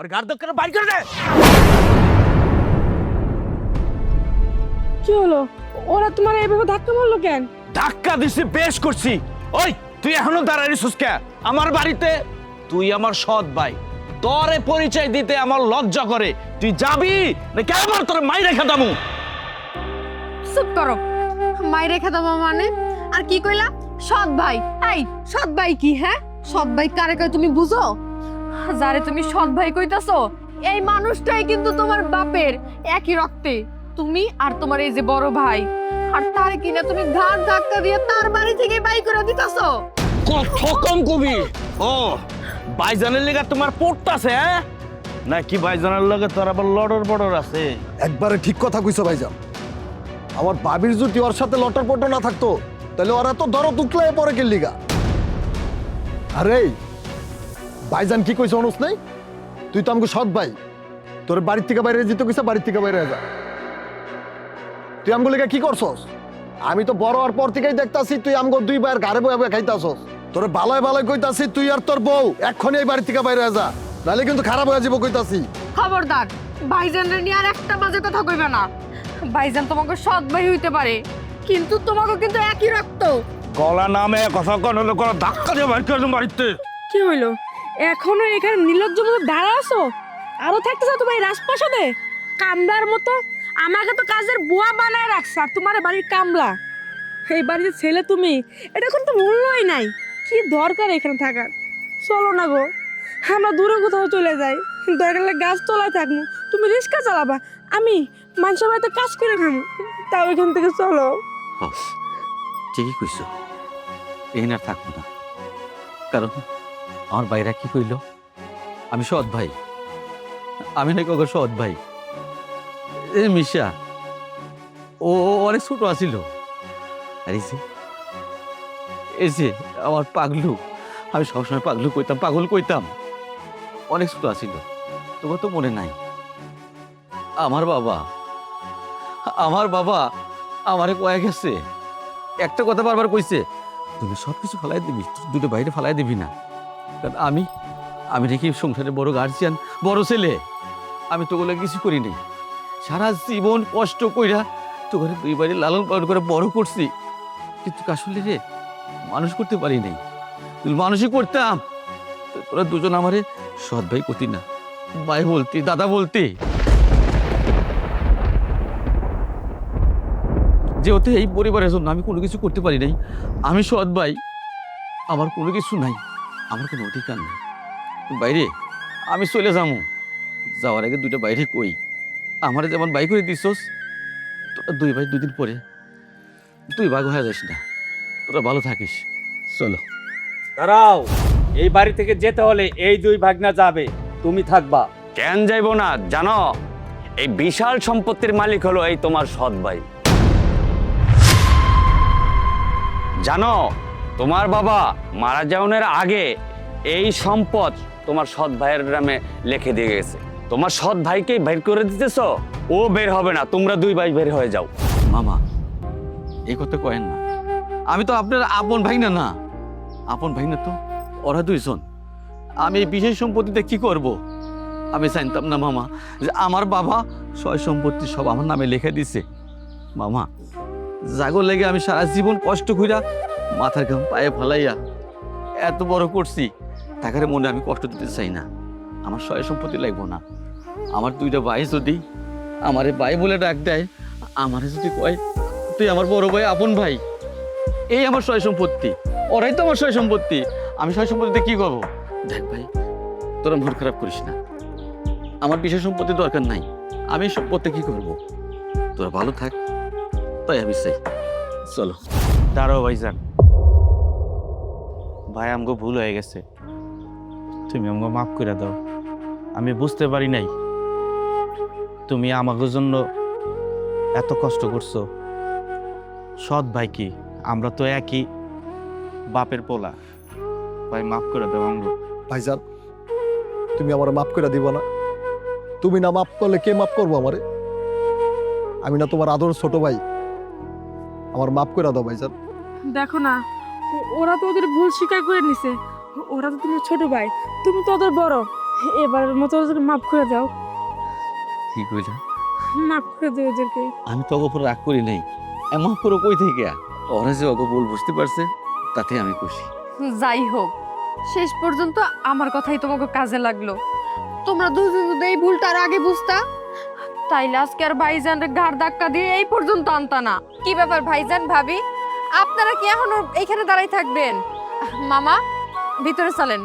ওর গাড় দোকানে বাইর করে দে। কি হলো? ওরা তোমার এইভাবে ধাক্কা মারলো কেন? ধাক্কা দিছি, বেশ করছি। ওই তুই এখনো দাঁড়াই রিসুস কে আমার বাড়িতে? তুই আমার সৎ ভাই, তোরে পরিচয় দিতে আমার লজ্জা করে। তুই যাবি না কেমন তোর মাই রেখা দামু? চুপ করো। মাই রেখা দাও মানে? আর কি কইলা? সৎ ভাই। এই সৎ ভাই কি? হ্যাঁ, সৎ ভাই কারে কয় তুমি বুঝো? যারে তুমি সৎ ভাই কইতাছো এই মানুষটাই কিন্তু তোমার বাপের একই রক্তে। তুমি আর তোমার এই যে বড় ভাই, আর তারে কিনা তুমি ঘাট ধাক্কা দিয়ে তার বাড়ি থেকে বাই করে দিতাছো। কত কম কবি? ও ভাইজানের লেগে তোমার পড়তাছে, হ্যাঁ? নাকি ভাইজানের লগে তোর আবার লড়র বড়র আছে? একবারে ঠিক কথা কইছো ভাইজান। আমার বাবির যদি ওর সাথে লটর পটর না থাকতো তাহলে ওরা তো ধরো তুকলায় পরে কে লিগা। আরে ভাইজান কি কইছো অনুস নাই? তুই তো আমাকে সৎ ভাই, তোর বাড়ির থেকে বাইরে যেতে কইছা, বাড়ির থেকে বাইরে যা। তুই আমগো লেগা কি করছস? আমি তো বড় হওয়ার পর থেকেই দেখতাছি তুই আমগো দুই ভাইয়ের ঘরে বয়ে খাইতাছস। তোর বালায় বালায় কইতাছি তুই আর তোর বউ এক্ষুনি এই বাড়ি থেকে বাইরে যা, নাহলে কিন্তু খারাপ হয়ে যাবো কইতাছি। খবরদার, ভাইজানরে নিয়ে আর একটা বাজে কথা কইবে না। ভাইজান তোমাকে সৎ ভাই হইতে পারে, কিন্তু তোমাকে কিন্তু একই রক্ত। গলা নামে কথা কোন হলো, কোন ধাক্কা দিয়ে বাইর করে দেব বাড়িতে। কি হইলো? এখনো এখানে নির্লজ্জ মতো দাঁড়া আছো? আরো থাকতেছো তোমার এই রাজপ্রাসাদে কামলার মতো? আমাকে তো কাজের বুয়া বানায় রাখছে, আর তোমার বাড়ির কামলা। এই বাড়ির ছেলে তুমি, এটা কোনো তো মূল্যই নাই। কি দরকার এখানে থাকার? চলো না গো, আমরা দূরে কোথাও চলে যাই। দরকার হলে গাছ তলায় থাকবো, তুমি রিক্সা চালাবা, আমি মানুষের বাড়িতে কাজ করে খাবো। তাও এখান থেকে চলো। ঠিকই কইছ, এখানে আর থাকবো না। কারণ আমার ভাইরা কি কইল, আমি সৎ ভাই। আমি নাকি ওকে সৎ ভাই। এ মিশা ও অনেক ছোট আছিল। আর এই যে আমার পাগলু, আমি সবসময় পাগলু কইতাম, পাগল কইতাম, অনেক ছোট আছিল। তোমার তো মনে নাই? আমার বাবা আমারে কয়ে গেছে, একটা কথা বারবার কইছে, তুমি সব কিছু ফালাই দিবি, দুটো বাইরে ফালাই দিবি না। কারণ আমি নাকি সংসারে বড় গার্জিয়ান, বড় ছেলে। আমি তো ওগুলো কিছু করি নাই। সারা জীবন কষ্ট কইরা তো ঘরে দুই বাড়ি লালন পালন করে বড় করছি, কিন্তু আসলে রে মানুষ করতে পারি নাই। মানুষই করতাম, তোরা দুজন আমারে সৎ ভাই করতি না, ভাই বলতি, দাদা বলতি। যেহেতু এই পরিবারের জন্য আমি কোনো কিছু করতে পারি নাই, আমি সৎ ভাই, আমার কোনো কিছু নাই, আমার কোনো অধিকার নেই। বাইরে আমি চলে যাবো, যাওয়ার আগে দুইটা বাইরে কই, আমার যেমন বাই করে দিছস, তোরা দুই ভাই দুদিন পরে তুই ভাগ হয়ে যাস না। তোরা ভালো থাকিস, চলো। দাঁড়াও, এই বাড়ি থেকে যেতে হলে এই দুই ভাগনা যাবে, তুমি থাকবা। কেন যাইব না? জানো এই বিশাল সম্পত্তির মালিক হলো এই তোমার সৎ ভাই। জানো তোমার বাবা মারা যাওয়ার আগে এই সম্পদ তোমার সৎ ভাইয়ের নামে লিখে দিয়ে গেছে। তোমার সৎ ভাইকে বের করে দিতেছো, ও বের হবে না, তোমরা দুই ভাই বের হয়ে যাও। মামা এই কথা কয়েন না, আমি তো আপনার আপন ভাই না। না আপন ভাই না তো, ওরা দুইজন। আমি এই বিশেষ সম্পত্তিতে কি করব? আমি জানতাম না মামা যে আমার বাবা সয় সম্পত্তি সব আমার নামে লিখে দিছে। মামা জাগর লেগে আমি সারা জীবন কষ্ট কইরা মাথার ঘাম পায়ে ফেলাইয়া এত বড় করছি, তাকারে মনে আমি কষ্ট দিতে চাই না। আমার সয় সম্পত্তি লাগবো না। আমার দুইটা ভাই যদি আমারে ভাই বলে ডাক দেয়, আমারে যদি কয় তুই আমার বড় ভাই, আপন ভাই, এই আমার সয় সম্পত্তি, ওরাই তো আমার সয় সম্পত্তি। আমি সয় সম্পত্তিতে কি করবো? দেখ ভাই, তোরা মন খারাপ করিস না, আমার বিশেষ সম্পত্তি দরকার নাই। আমি সম্পত্তি কি করবো? তোরা ভালো থাক, তাই আমি চাই। চলো। দাঁড়াও ভাইজান, ভাই আমগো ভুল হয়ে গেছে, তুমি আমগো মাফ করে দাও। আমি বুঝতে পারি নাই তুমি আমাদের জন্য এত কষ্ট করছো। সৎ ভাই কি, আমরা তো একই বাপের পোলা। ভাই মাফ করে দাও আমগো। ভাইজান তুমি আমার মাফ করে দিবা না? তুমি না মাফ করলে কে মাফ করবো আমারে? আমি না তোমার আদর ছোট ভাই, আমার মাফ করে দাও ভাইজান। দেখো না, ওরা তো ওদের ভুল স্বীকার করে নিছে। ওরা তো তুমি ছোট ভাই, তুমি তো ওদের বড়। এবারের মতো ওদেরকে মাফ করে দাও, কি কইলা? মাফ করে দাও ওদেরকে। আমি তো ওকে উপর রাগ করি নাই, এমন করে কই থেকে ওরা যে ওকে বল বুঝতে পারছে তাতে আমি খুশি। যাই হোক, শেষ পর্যন্ত আমার কথাই তোমাকে কাজে লাগলো। তোমরা দুজন যদি এই ভুলটা আর আগে বুঝতা, তাইলে আজকে আর ভাইজানের ঘাড় ধাক্কা দিয়ে এই পর্যন্ত আনতা না। কি ব্যাপার ভাইজান, ভাবি, আপনারা কি এখনো এখানে দাঁড়াই থাকবেন? মামা, ভিতরে চলেন।